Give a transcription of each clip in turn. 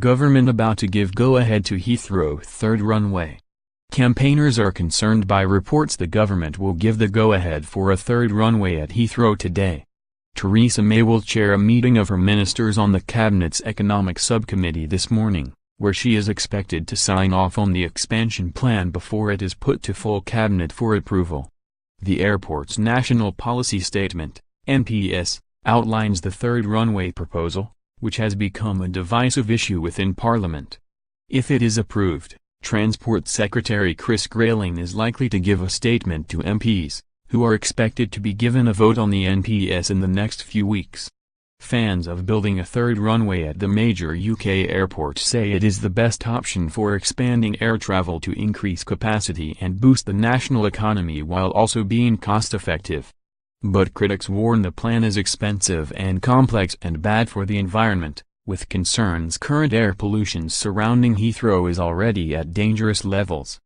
Government about to give go-ahead to Heathrow third runway. Campaigners are concerned by reports the government will give the go-ahead for a third runway at Heathrow today. Theresa May will chair a meeting of her ministers on the Cabinet's Economic Subcommittee this morning, where she is expected to sign off on the expansion plan before it is put to full Cabinet for approval. The airport's National Policy Statement, NPS, outlines the third runway proposal, which has become a divisive issue within Parliament. If it is approved, Transport Secretary Chris Grayling is likely to give a statement to MPs, who are expected to be given a vote on the NPS in the next few weeks. Fans of building a third runway at the major UK airports say it is the best option for expanding air travel to increase capacity and boost the national economy while also being cost-effective. But critics warn the plan is expensive and complex and bad for the environment, with concerns current air pollution surrounding Heathrow is already at dangerous levels.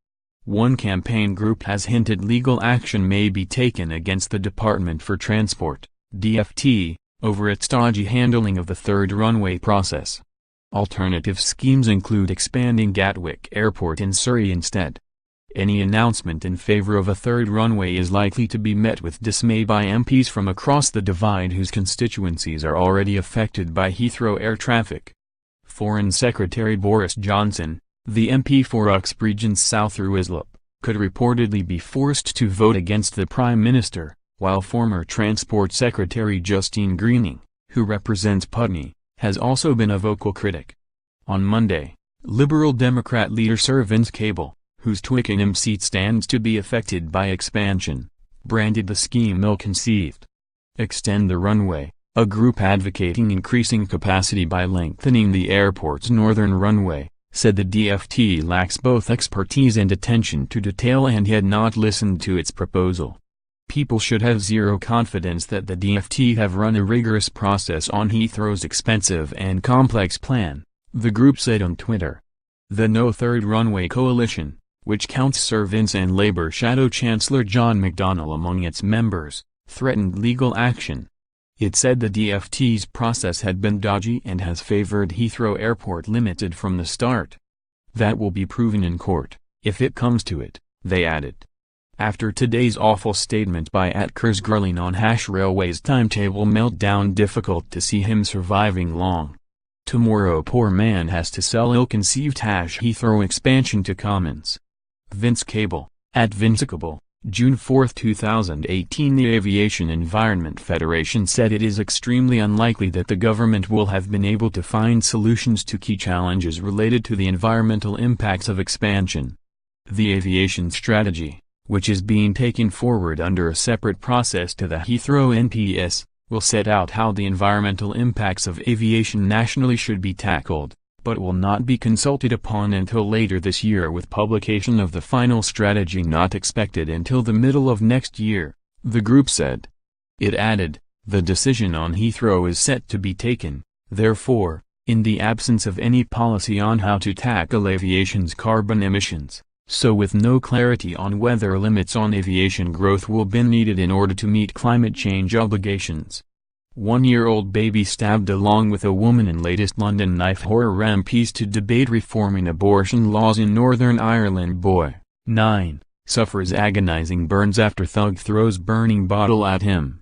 One campaign group has hinted legal action may be taken against the Department for Transport, DfT, over its dodgy handling of the third runway process. Alternative schemes include expanding Gatwick Airport in Surrey instead. Any announcement in favor of a third runway is likely to be met with dismay by MPs from across the divide whose constituencies are already affected by Heathrow air traffic. Foreign Secretary Boris Johnson, the MP for Uxbridge Regent's South Ruislip, could reportedly be forced to vote against the Prime Minister, while former Transport Secretary Justine Greening, who represents Putney, has also been a vocal critic. On Monday, Liberal Democrat leader Sir Vince Cable, whose Twickenham seat stands to be affected by expansion, branded the scheme ill-conceived. Extend the runway, a group advocating increasing capacity by lengthening the airport's northern runway, said the DfT lacks both expertise and attention to detail and had not listened to its proposal. People should have zero confidence that the DfT have run a rigorous process on Heathrow's expensive and complex plan, the group said on Twitter. The No Third Runway Coalition, which counts Sir Vince and Labour Shadow Chancellor John McDonnell among its members, threatened legal action. It said the DfT's process had been dodgy and has favoured Heathrow Airport Limited from the start. That will be proven in court, if it comes to it, they added. After today's awful statement by Chris Grayling on Railway's timetable meltdown, difficult to see him surviving long. Tomorrow poor man has to sell ill-conceived Heathrow expansion to Commons. Vince Cable, at Vincecable, June 4, 2018. The Aviation Environment Federation said it is extremely unlikely that the government will have been able to find solutions to key challenges related to the environmental impacts of expansion. The aviation strategy, which is being taken forward under a separate process to the Heathrow NPS, will set out how the environmental impacts of aviation nationally should be tackled, but will not be consulted upon until later this year, with publication of the final strategy not expected until the middle of next year, the group said. It added, the decision on Heathrow is set to be taken, therefore, in the absence of any policy on how to tackle aviation's carbon emissions, so with no clarity on whether limits on aviation growth will be needed in order to meet climate change obligations. One-year-old baby stabbed along with a woman in latest London knife horror rampage to debate reforming abortion laws in Northern Ireland. Boy, 9, suffers agonizing burns after thug throws burning bottle at him.